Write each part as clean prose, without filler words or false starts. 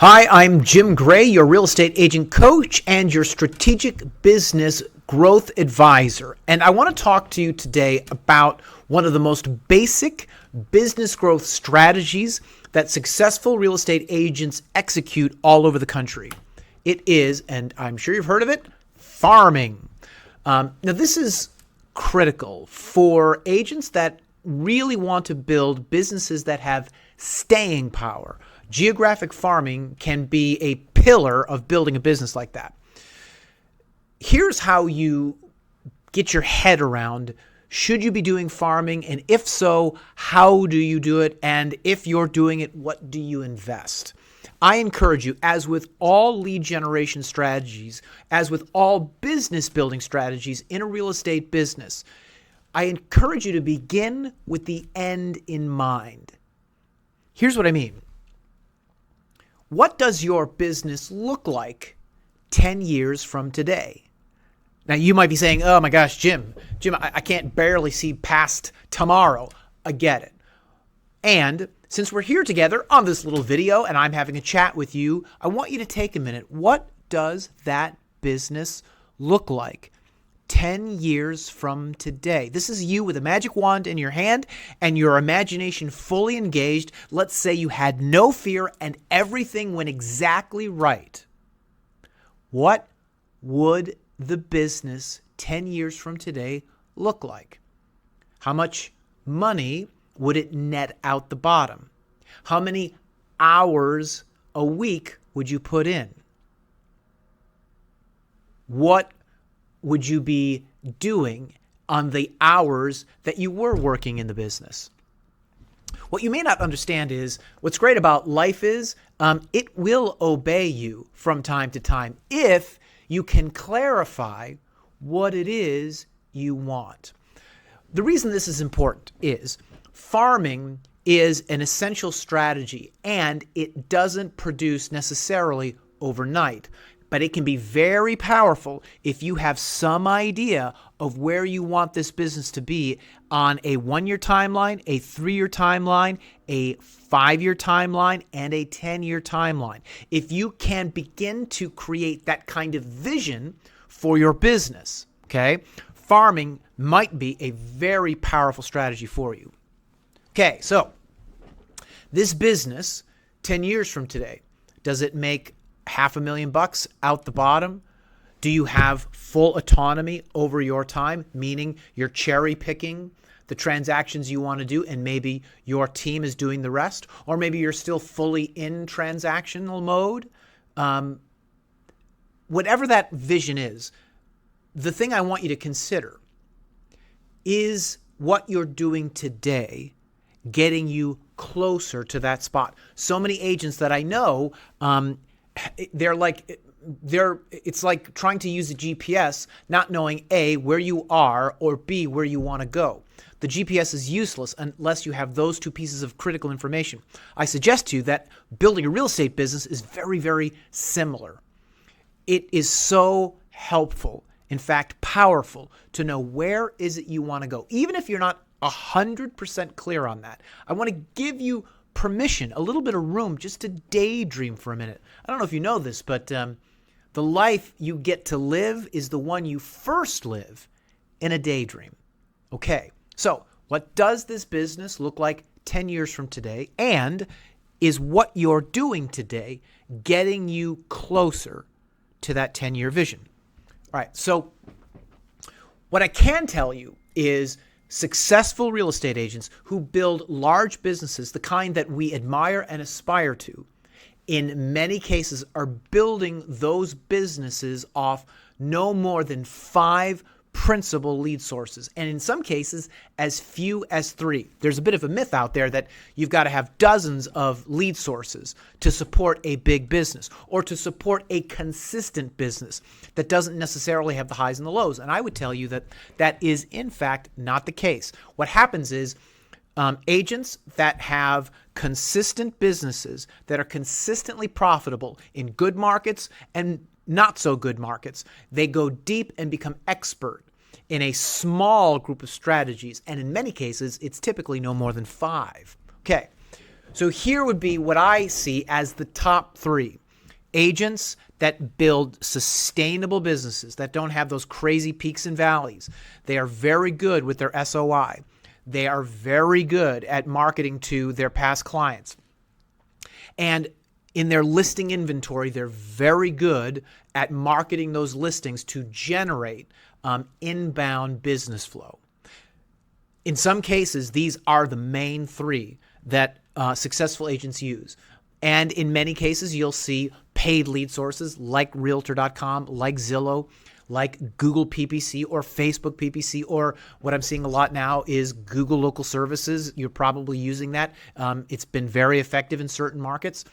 Hi, I'm Jim Gray, your real estate agent coach and your strategic business growth advisor. And I want to talk to you today about one of the most basic business growth strategies that successful real estate agents execute all over the country. It is, and I'm sure you've heard of it, farming. Now, this is critical for agents that really want to build businesses that have staying power. Geographic farming can be a pillar of building a business like that. Here's how you get your head around, should you be doing farming? And if so, how do you do it? And if you're doing it, what do you invest? I encourage you, as with all lead generation strategies, as with all business building strategies in a real estate business, I encourage you to begin with the end in mind. Here's what I mean. What does your business look like 10 years from today? Now, you might be saying, oh my gosh, Jim, I can't barely see past tomorrow. I get it. And since we're here together on this little video and I'm having a chat with you, I want you to take a minute. What does that business look like 10 years from today? This is you with a magic wand in your hand and your imagination fully engaged. Let's say you had no fear and everything went exactly right. What would the business 10 years from today look like? How much money would it net out the bottom? How many hours a week would you put in? What would you be doing on the hours that you were working in the business? What you may not understand is what's great about life is it will obey you from time to time if you can clarify what it is you want. The reason this is important is farming is an essential strategy and it doesn't produce necessarily overnight. But it can be very powerful if you have some idea of where you want this business to be on a 1-year timeline, a 3-year timeline, a 5-year timeline, and a 10-year timeline. If you can begin to create that kind of vision for your business, okay, farming might be a very powerful strategy for you. Okay, so this business 10 years from today, does it make $500,000 out the bottom? Do you have full autonomy over your time, meaning you're cherry picking the transactions you want to do and maybe your team is doing the rest? Or maybe you're still fully in transactional mode? Whatever that vision is, the thing I want you to consider is what you're doing today getting you closer to that spot. So many agents that I know, it's like trying to use a GPS, not knowing A, where you are, or B, where you want to go. The GPS is useless unless you have those two pieces of critical information. I suggest to you that building a real estate business is very, very similar. It is so helpful, in fact, powerful, to know where is it you want to go. Even if you're not 100% clear on that, I want to give you permission, a little bit of room just to daydream for a minute. I don't know if you know this, but the life you get to live is the one you first live in a daydream. Okay, so what does this business look like 10 years from today? And is what you're doing today getting you closer to that 10-year vision? All right, so what I can tell you is successful real estate agents who build large businesses, the kind that we admire and aspire to, in many cases are building those businesses off no more than 5 principal lead sources, and in some cases as few as 3. There's a bit of a myth out there that you've got to have dozens of lead sources to support a big business or to support a consistent business that doesn't necessarily have the highs and the lows. And I would tell you that that is in fact not the case. What happens is agents that have consistent businesses that are consistently profitable in good markets and not so good markets, they go deep and become expert in a small group of strategies. And in many cases, it's typically no more than 5. Okay, So here would be what I see as the top three. Agents that build sustainable businesses, that don't have those crazy peaks and valleys. They are very good with their SOI. They are very good at marketing to their past clients. And in their listing inventory, they're very good at marketing those listings to generate inbound business flow. In some cases, these are the main three that successful agents use. And in many cases, you'll see paid lead sources like Realtor.com, like Zillow, like Google PPC or Facebook PPC, or what I'm seeing a lot now is Google Local Services. You're probably using that. It's been very effective in certain markets.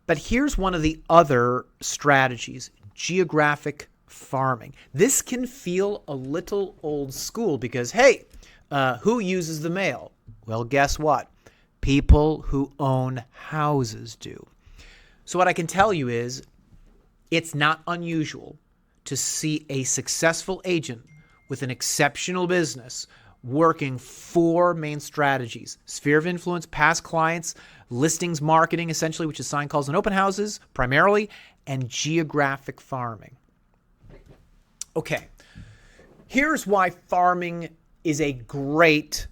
But here's one of the other strategies, geographic farming. This can feel a little old school because, hey, who uses the mail? Well, guess what? People who own houses do. So what I can tell you is it's not unusual to see a successful agent with an exceptional business working four main strategies: sphere of influence, past clients, listings marketing, essentially, which is sign calls and open houses primarily, and geographic farming. Okay, here's why farming is a great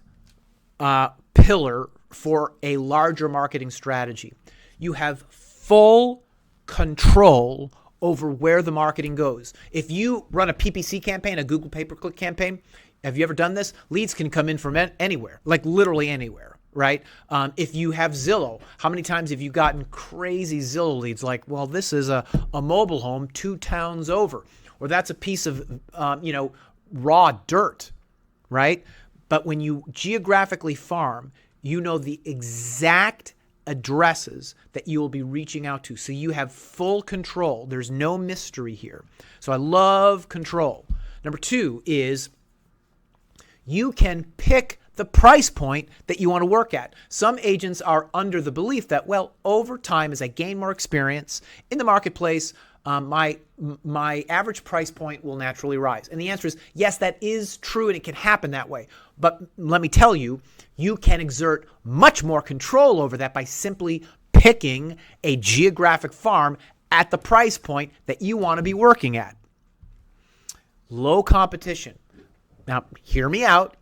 pillar for a larger marketing strategy. You have full control over where the marketing goes. If you run a PPC campaign, a Google pay-per-click campaign, have you ever done this? Leads can come in from anywhere, like literally anywhere, right? If you have Zillow, how many times have you gotten crazy Zillow leads like, well, this is a mobile home 2 towns over, or that's a piece of, raw dirt, right? But when you geographically farm, you know the exact addresses that you will be reaching out to. So you have full control. There's no mystery here. So I love control. Number 2 is you can pick the price point that you want to work at. Some agents are under the belief that, well, over time, as I gain more experience in the marketplace, my average price point will naturally rise. And the answer is, yes, that is true, and it can happen that way. But let me tell you, you can exert much more control over that by simply picking a geographic farm at the price point that you want to be working at. Low competition. Now, hear me out.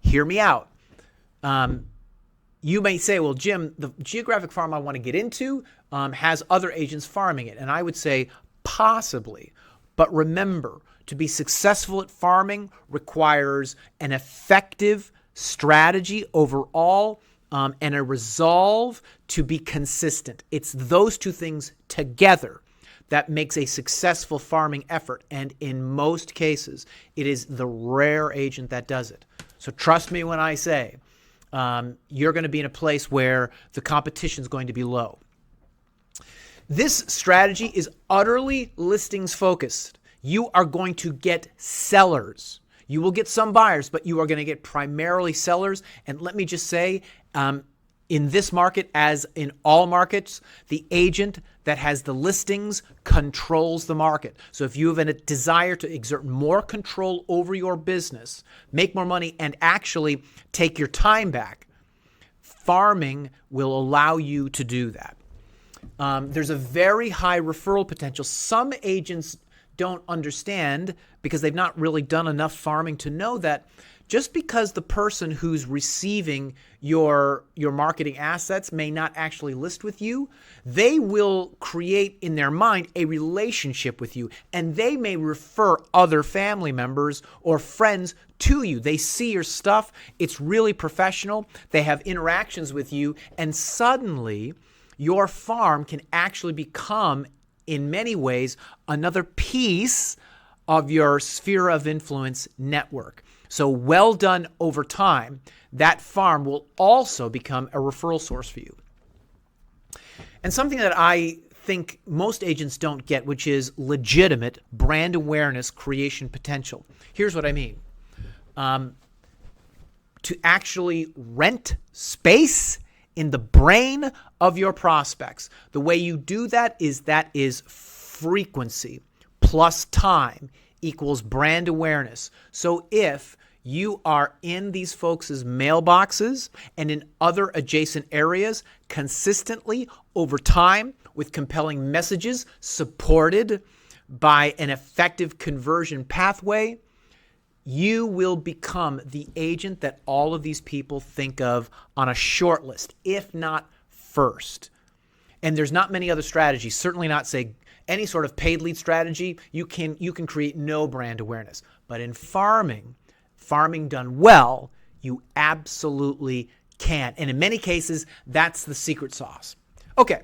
You may say, well, Jim, the geographic farm I want to get into has other agents farming it. And I would say possibly. But remember, to be successful at farming requires an effective strategy overall and a resolve to be consistent. It's those two things together that makes a successful farming effort. And in most cases, it is the rare agent that does it. So trust me when I say you're going to be in a place where the competition is going to be low. This strategy is utterly listings focused. You are going to get sellers. You will get some buyers, but you are going to get primarily sellers. And let me just say, in this market, as in all markets, the agent that has the listings controls the market. So if you have a desire to exert more control over your business, make more money, and actually take your time back, farming will allow you to do that. There's a very high referral potential. Some agents don't understand because they've not really done enough farming to know that just because the person who's receiving your marketing assets may not actually list with you, they will create in their mind a relationship with you, and they may refer other family members or friends to you. They see your stuff. It's really professional. They have interactions with you, and suddenly your farm can actually become, in many ways, another piece of your sphere of influence network. So well done over time, that farm will also become a referral source for you. And something that I think most agents don't get, which is legitimate brand awareness creation potential. Here's what I mean. To actually rent space in the brain of your prospects. The way you do that is frequency plus time equals brand awareness. So if You are in these folks' mailboxes and in other adjacent areas consistently over time with compelling messages supported by an effective conversion pathway. You will become the agent that all of these people think of on a short list, if not first. And there's not many other strategies, certainly not, say, any sort of paid lead strategy. You can create no brand awareness. But in farming done well, you absolutely can. And in many cases, that's the secret sauce. Okay.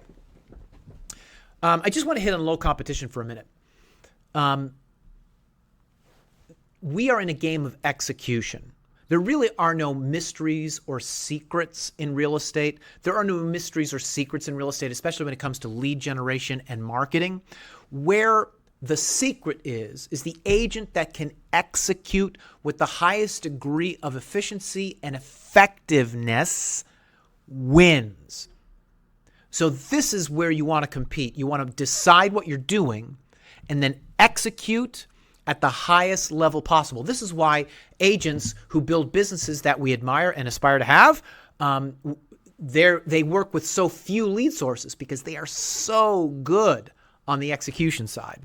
I just want to hit on low competition for a minute. We are in a game of execution. There really are no mysteries or secrets in real estate. There are no mysteries or secrets in real estate, especially when it comes to lead generation and marketing. Where the secret is the agent that can execute with the highest degree of efficiency and effectiveness wins. So this is where you want to compete. You want to decide what you're doing and then execute at the highest level possible. This is why agents who build businesses that we admire and aspire to have, they work with so few lead sources because they are so good on the execution side.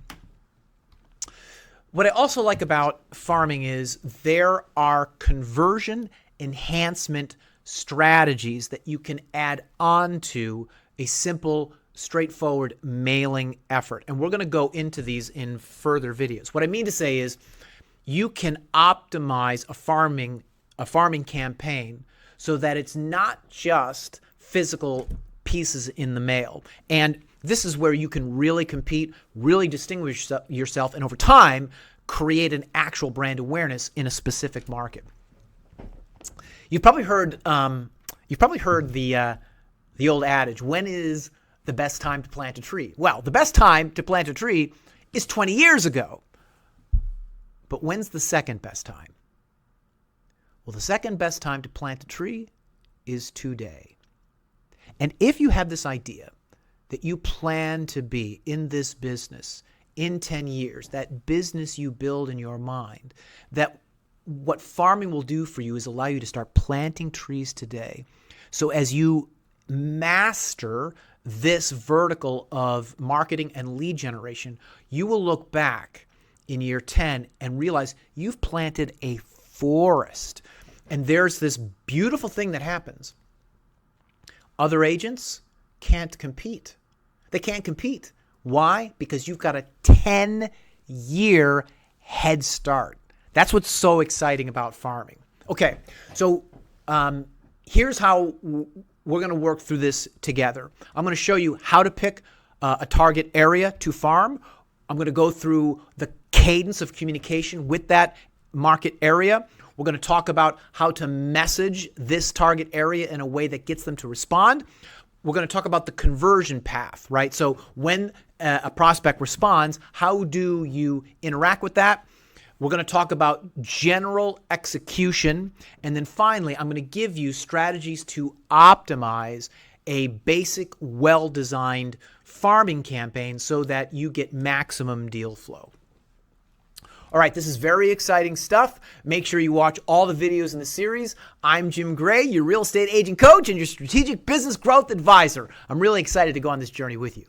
What I also like about farming is there are conversion enhancement strategies that you can add on to a simple, straightforward mailing effort. And we're going to go into these in further videos. What I mean to say is you can optimize a farming campaign so that it's not just physical pieces in the mail. And this is where you can really compete, really distinguish yourself, and over time create an actual brand awareness in a specific market. You've probably heard the old adage, when is the best time to plant a tree? Well, the best time to plant a tree is 20 years ago. But when's the second best time? Well, the second best time to plant a tree is today. And if you have this idea that you plan to be in this business in 10 years, that business you build in your mind, that what farming will do for you is allow you to start planting trees today. So as you master this vertical of marketing and lead generation, you will look back in year 10 and realize you've planted a forest. And there's this beautiful thing that happens. Other agents can't compete. They can't compete. Why? Because you've got a 10-year head start. That's what's so exciting about farming. Okay, so here's how we're going to work through this together. I'm going to show you how to pick a target area to farm. I'm going to go through the cadence of communication with that market area. We're going to talk about how to message this target area in a way that gets them to respond. We're going to talk about the conversion path, right? So when a prospect responds, how do you interact with that? We're going to talk about general execution. And then finally, I'm going to give you strategies to optimize a basic, well-designed farming campaign so that you get maximum deal flow. All right, this is very exciting stuff. Make sure you watch all the videos in the series. I'm Jim Gray, your real estate agent coach and your strategic business growth advisor. I'm really excited to go on this journey with you.